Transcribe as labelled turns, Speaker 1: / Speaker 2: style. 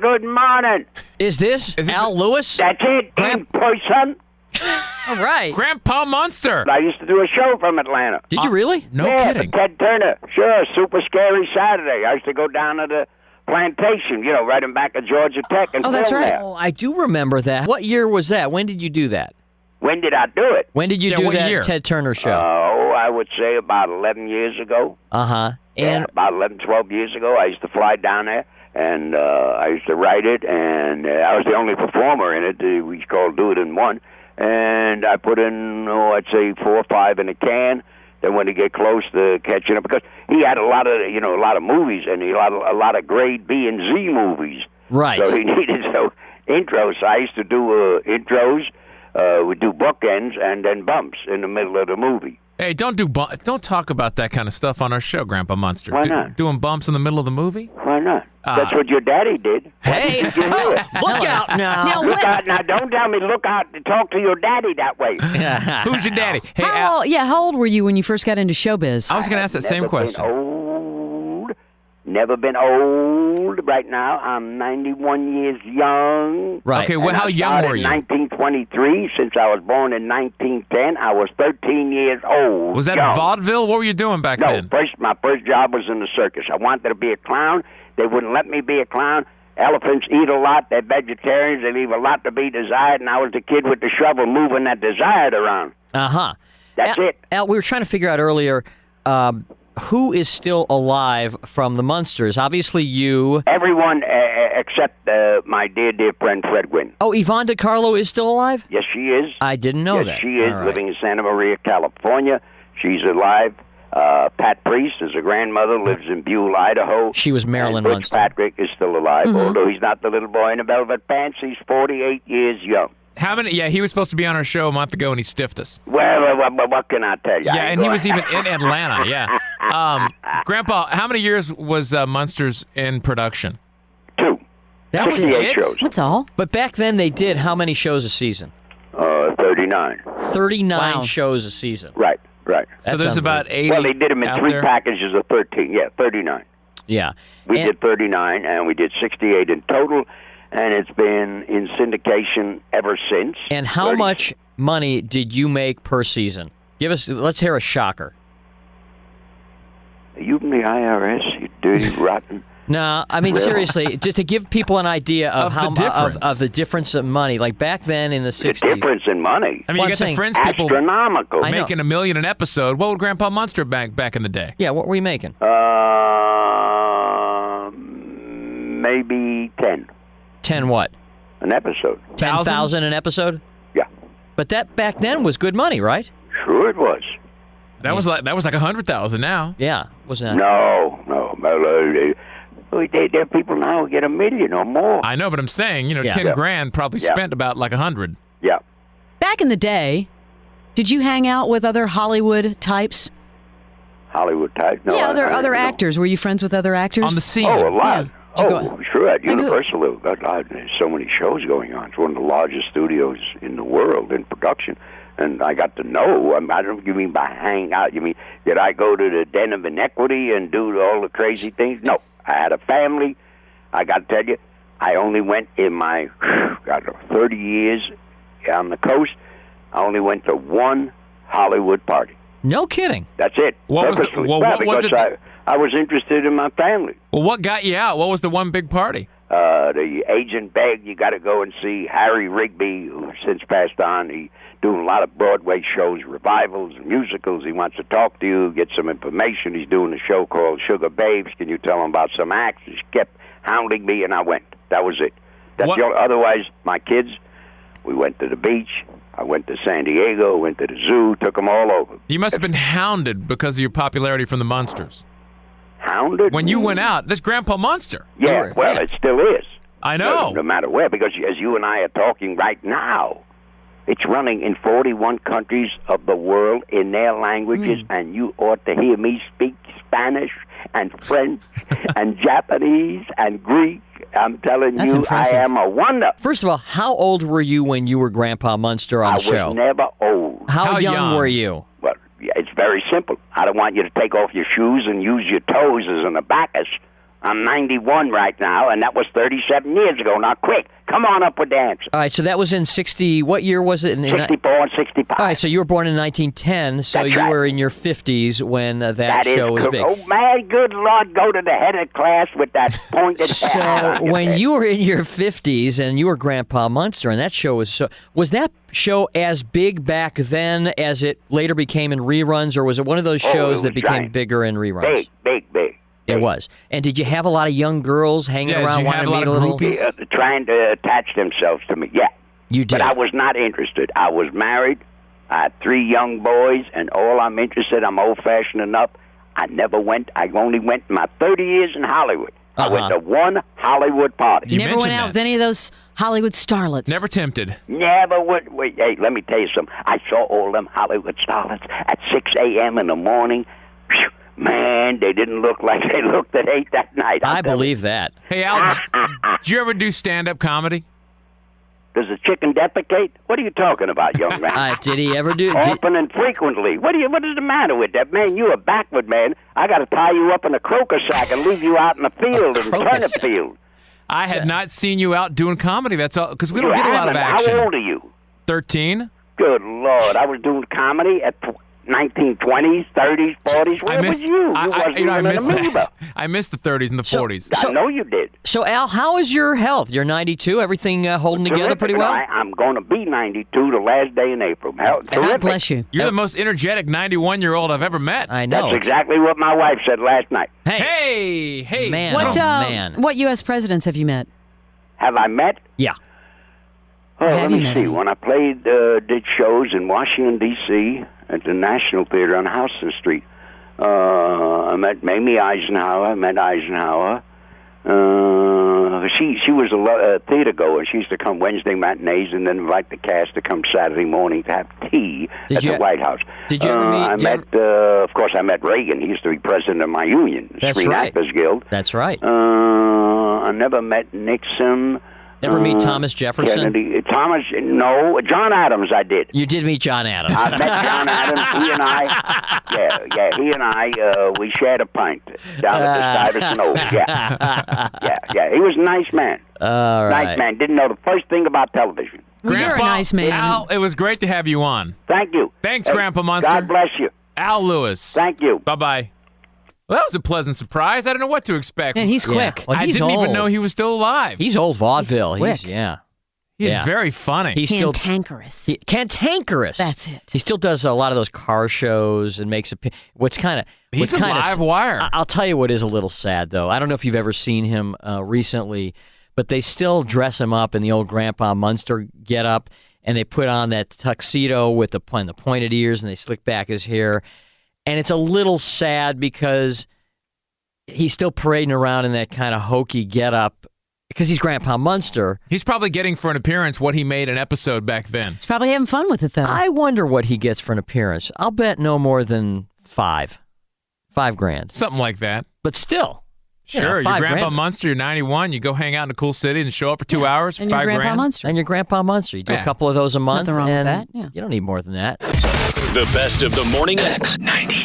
Speaker 1: Good morning.
Speaker 2: Is this Al Lewis?
Speaker 1: That's it, in person.
Speaker 3: All right.
Speaker 4: Grandpa Munster.
Speaker 1: I used to do a show from Atlanta.
Speaker 2: Did you really?
Speaker 4: No
Speaker 1: Yeah,
Speaker 4: kidding.
Speaker 1: Ted Turner. Sure, Super Scary Saturday. I used to go down to the plantation, right in back of Georgia Tech and
Speaker 3: Oh, that's
Speaker 1: film
Speaker 3: right.
Speaker 1: there.
Speaker 2: Oh, I do remember that. What year was that? When did you do that?
Speaker 1: When did I do it?
Speaker 2: When did you do
Speaker 4: what
Speaker 2: that
Speaker 4: year?
Speaker 2: Ted Turner show?
Speaker 1: Oh, I would say about 11 years ago.
Speaker 2: Uh-huh.
Speaker 1: Yeah,
Speaker 2: And
Speaker 1: about 11, 12 years ago, I used to fly down there, and I used to write it, and I was the only performer in it. We called Do It in One. And I put in, I'd say 4 or 5 in a can. Then when he get close to catching up, because he had a lot of movies, and a lot of grade B and Z movies.
Speaker 2: right.
Speaker 1: So he needed intros. So I used to do intros. We'd do bookends and then bumps in the middle of the movie.
Speaker 4: Hey, don't talk about that kind of stuff on our show, Grandpa Munster.
Speaker 1: Why not?
Speaker 4: Doing bumps in the middle of the movie?
Speaker 1: Why not? That's what your daddy did.
Speaker 2: Hey,
Speaker 1: Did you do it?
Speaker 2: look out now.
Speaker 1: Look out now! Don't tell me look out to talk to your daddy that way.
Speaker 4: Who's your daddy? Hey, Al,
Speaker 3: How old were you when you first got into showbiz?
Speaker 4: I was going to ask that same question.
Speaker 1: Never been old. Right now, I'm 91 years young.
Speaker 2: Right.
Speaker 4: Okay, well,
Speaker 1: And
Speaker 4: how
Speaker 1: I
Speaker 4: young
Speaker 1: started
Speaker 4: were you?
Speaker 1: in 1923. Since I was born in 1910, I was 13 years old.
Speaker 4: Was that
Speaker 1: young.
Speaker 4: vaudeville? What were you doing back
Speaker 1: No,
Speaker 4: then?
Speaker 1: my first job was in the circus. I wanted to be a clown. They wouldn't let me be a clown. Elephants eat a lot. They're vegetarians. They leave a lot to be desired. And I was the kid with the shovel moving that desired around.
Speaker 2: Uh-huh.
Speaker 1: That's it.
Speaker 2: Al, we were trying to figure out earlier who is still alive from the Munsters. Obviously you.
Speaker 1: Everyone except my dear friend Fred Gwynn.
Speaker 2: Oh, Yvonne DiCarlo is still alive?
Speaker 1: Yes, she is.
Speaker 2: I didn't know
Speaker 1: yes,
Speaker 2: that.
Speaker 1: she is,
Speaker 2: All right.
Speaker 1: living in Santa Maria, California. She's alive. Pat Priest is a grandmother, lives in Buell, Idaho.
Speaker 2: She was Marilyn
Speaker 1: and
Speaker 2: Munster.
Speaker 1: Patrick is still alive, although he's not the little boy in the velvet pants. He's 48 years young.
Speaker 4: How many? Yeah, he was supposed to be on our show a month ago, and he stiffed us.
Speaker 1: Well, what can I tell you?
Speaker 4: Yeah, and he was even in Atlanta. Yeah. Grandpa, how many years was Munsters in production?
Speaker 1: 2.
Speaker 2: That's
Speaker 1: 68
Speaker 2: it?
Speaker 1: shows.
Speaker 3: That's all.
Speaker 2: But back then they did how many shows a season?
Speaker 1: 39.
Speaker 2: 39
Speaker 3: Wow.
Speaker 2: shows a season.
Speaker 1: Right.
Speaker 4: So
Speaker 2: That's
Speaker 4: there's about 80
Speaker 1: Well, they did them in
Speaker 4: out
Speaker 1: 3
Speaker 4: there.
Speaker 1: packages of 13. Yeah, 39.
Speaker 2: Yeah.
Speaker 1: We
Speaker 2: And-
Speaker 1: did 39, and we did 68 in total, and it's been in syndication ever since.
Speaker 2: And how
Speaker 1: 30
Speaker 2: much money did you make per season? Let's hear a shocker.
Speaker 1: Are you from the IRS, you dirty, rotten?
Speaker 2: No, I mean seriously, just to give people an idea of
Speaker 4: Of the
Speaker 2: how
Speaker 4: difference.
Speaker 2: of the difference of money. Like back then in the
Speaker 1: The
Speaker 2: 60s.
Speaker 1: difference in money,
Speaker 4: I mean,
Speaker 2: Well,
Speaker 4: you
Speaker 2: I'm
Speaker 4: got the
Speaker 2: saying
Speaker 4: French people
Speaker 1: astronomical.
Speaker 2: I know.
Speaker 4: making $1 million an episode. What would Grandpa Munster back in the day?
Speaker 2: Yeah, what were you making?
Speaker 1: Maybe 10
Speaker 2: 10 what?
Speaker 1: an episode.
Speaker 2: 10,000 an episode?
Speaker 1: Yeah,
Speaker 2: But that back then was good money, right?
Speaker 1: sure it was.
Speaker 4: That was like 100,000 now.
Speaker 2: Yeah, wasn't it?
Speaker 1: No. There are people now who get $1 million or more.
Speaker 4: I know, but I'm saying,
Speaker 2: Yeah.
Speaker 4: 10 grand probably
Speaker 1: Yeah.
Speaker 4: spent about like 100.
Speaker 1: Yeah.
Speaker 3: Back in the day, did you hang out with other Hollywood types?
Speaker 1: Hollywood type. No,
Speaker 3: yeah,
Speaker 1: I
Speaker 3: other
Speaker 1: no.
Speaker 3: actors. Were you friends with other actors?
Speaker 4: On the scene.
Speaker 1: Oh, a lot.
Speaker 3: Yeah. Did you
Speaker 1: Oh,
Speaker 3: go-
Speaker 1: sure. At
Speaker 3: Like who?
Speaker 1: Universal, there's so many shows going on. It's one of the largest studios in the world in production. And I got to know. I don't. You mean by hang out? You mean did I go to the den of inequity and do all the crazy things? No. I had a family. I got to tell you, I only went in my 30 years on the coast. I only went to one Hollywood party.
Speaker 2: No kidding.
Speaker 1: That's it.
Speaker 4: What was the-
Speaker 1: Purposely.
Speaker 4: well, what was
Speaker 1: because
Speaker 4: it-
Speaker 1: I was interested in my family.
Speaker 4: Well, what got you out? What was the one big party?
Speaker 1: The agent begged, you got to go and see Harry Rigby, who since passed on. He doing a lot of Broadway shows, revivals, and musicals. He wants to talk to you, get some information. He's doing a show called Sugar Babes. Can you tell him about some acts? He kept hounding me, and I went. That was it. That's
Speaker 4: What-
Speaker 1: otherwise, my kids, we went to the beach. I went to San Diego, went to the zoo, took them all over.
Speaker 4: You must have been hounded because of your popularity from the Munsters.
Speaker 1: Hounded?
Speaker 4: When you went out, this Grandpa Munster.
Speaker 1: Yeah, well,
Speaker 2: Yeah.
Speaker 1: it still is.
Speaker 4: I know.
Speaker 1: No matter where, because as you and I are talking right now, it's running in 41 countries of the world in their languages, and you ought to hear me speak Spanish and French and Japanese and Greek. I'm telling
Speaker 3: That's
Speaker 1: you,
Speaker 3: impressive.
Speaker 1: I am a wonder.
Speaker 2: First of all, how old were you when you were Grandpa Munster on
Speaker 1: I
Speaker 2: the show?
Speaker 1: was never old.
Speaker 2: How young
Speaker 4: young?
Speaker 2: were you?
Speaker 1: Well, yeah, it's very simple. I don't want you to take off your shoes and use your toes as an abacus. I'm 91 right now, and that was 37 years ago. Now, quick, come on up with the answer.
Speaker 2: All right, so that was in 60. What year was it?
Speaker 1: 64 and 65.
Speaker 2: All right, so you were born in 1910, so
Speaker 1: That's
Speaker 2: you
Speaker 1: right.
Speaker 2: were in your 50s when that
Speaker 1: is
Speaker 2: show was big.
Speaker 1: Oh, man, good Lord, go to the head of the class with that pointed hat.
Speaker 2: So when you were in your 50s and you were Grandpa Munster, and that show was that show as big back then as it later became in reruns, or was it one of those shows that became
Speaker 1: giant.
Speaker 2: bigger in reruns?
Speaker 1: Big.
Speaker 2: It was. And did you have a lot of young girls hanging around wanting to meet a little?
Speaker 1: Trying to attach themselves to me, yeah.
Speaker 2: You did.
Speaker 1: But I was not interested. I was married. I had 3 young boys, and all I'm interested, I'm old-fashioned enough. I only went in my 30 years in Hollywood. I went to one Hollywood party.
Speaker 3: You never went out with any of those Hollywood starlets.
Speaker 4: Never tempted.
Speaker 1: Never went. Wait, hey, let me tell you something. I saw all them Hollywood starlets at 6 a.m. in the morning. Whew, man, they didn't look like they looked at 8 that night.
Speaker 2: I believe that.
Speaker 4: Hey, Al, did you ever do stand-up comedy?
Speaker 1: Does the chicken defecate? What are you talking about, young man?
Speaker 2: Did he ever do?
Speaker 1: Often and frequently. What is the matter with that, man? You a backward man. I got to tie you up in a croaker sack and leave you out in the field in the turnip field.
Speaker 4: I had not seen you out doing comedy. That's all, because we don't get a lot of
Speaker 1: haven't.
Speaker 4: action.
Speaker 1: How old are you?
Speaker 4: 13.
Speaker 1: Good Lord, I was doing comedy at 1920s, 30s, 40s. Where was you? You wasn't even an amoeba.
Speaker 4: I missed the 30s and the 40s.
Speaker 1: I know you did.
Speaker 2: So, Al, how is your health? You're 92. Everything holding together pretty well?
Speaker 1: I'm going to be 92 the last day in April.
Speaker 3: God bless you.
Speaker 4: You're the most energetic 91-year-old I've ever met.
Speaker 2: I know.
Speaker 1: That's exactly what my wife said last night.
Speaker 4: Hey.
Speaker 2: Man,
Speaker 3: What what U.S. presidents have you met?
Speaker 1: Have I met?
Speaker 2: Yeah.
Speaker 1: Oh, let me
Speaker 3: met
Speaker 1: see.
Speaker 3: him?
Speaker 1: When I did shows in Washington, D.C., at the National Theater on Houston Street, I met Mamie Eisenhower. I met Eisenhower. She was a theater goer. She used to come Wednesday matinees and then invite the cast to come Saturday morning to have tea at the White House.
Speaker 2: Did you ever meet?
Speaker 1: Of course, I met Reagan. He used to be president of my union,
Speaker 2: That's
Speaker 1: Screen
Speaker 2: right.
Speaker 1: Actors Guild.
Speaker 2: That's right.
Speaker 1: I never met Nixon.
Speaker 2: Ever meet Thomas Jefferson?
Speaker 1: Kennedy. No. John Adams, I did.
Speaker 2: You did meet John Adams.
Speaker 1: I met John Adams. He and I, he and I, we shared a pint down at the Stuyvesant Oaks. Yeah. He was a nice man.
Speaker 2: All right.
Speaker 1: Nice man. Didn't know the first thing about television.
Speaker 3: Well, you're a nice man.
Speaker 4: Al, it was great to have you on.
Speaker 1: Thank you.
Speaker 4: Thanks, Grandpa Munster.
Speaker 1: God bless you.
Speaker 4: Al Lewis.
Speaker 1: Thank you.
Speaker 4: Bye-bye. Well, that was a pleasant surprise. I didn't know what to expect.
Speaker 3: And he's
Speaker 2: Yeah.
Speaker 3: quick.
Speaker 2: Well,
Speaker 4: I
Speaker 2: he's
Speaker 4: didn't even
Speaker 2: old.
Speaker 4: know he was still alive.
Speaker 2: He's old vaudeville.
Speaker 3: He's quick.
Speaker 4: He's
Speaker 2: Yeah.
Speaker 4: very funny.
Speaker 2: He's still
Speaker 3: Cantankerous.
Speaker 2: cantankerous.
Speaker 3: That's it.
Speaker 2: He still does a lot of those car shows and makes
Speaker 4: He's a live wire.
Speaker 2: I'll tell you what is a little sad though. I don't know if you've ever seen him recently, but they still dress him up in the old Grandpa Munster getup, and they put on that tuxedo with the pointed ears, and they slick back his hair, and it's a little sad because he's still parading around in that kind of hokey getup because he's Grandpa Munster.
Speaker 4: He's probably getting for an appearance what he made an episode back then.
Speaker 3: He's probably having fun with it, though.
Speaker 2: I wonder what he gets for an appearance. I'll bet no more than $5,000.
Speaker 4: Something like that.
Speaker 2: But still.
Speaker 4: Sure,
Speaker 2: $5,000.
Speaker 4: you're Grandpa Munster, you're 91, you go hang out in a cool city and show up for 2 hours for
Speaker 3: and you're Grandpa
Speaker 4: $5,000.
Speaker 3: Munster.
Speaker 2: And you're Grandpa Munster. You do a couple of those a month.
Speaker 3: Nothing wrong with
Speaker 2: and
Speaker 3: that, yeah.
Speaker 2: You don't need more than that.
Speaker 5: The best of the Morning X 90.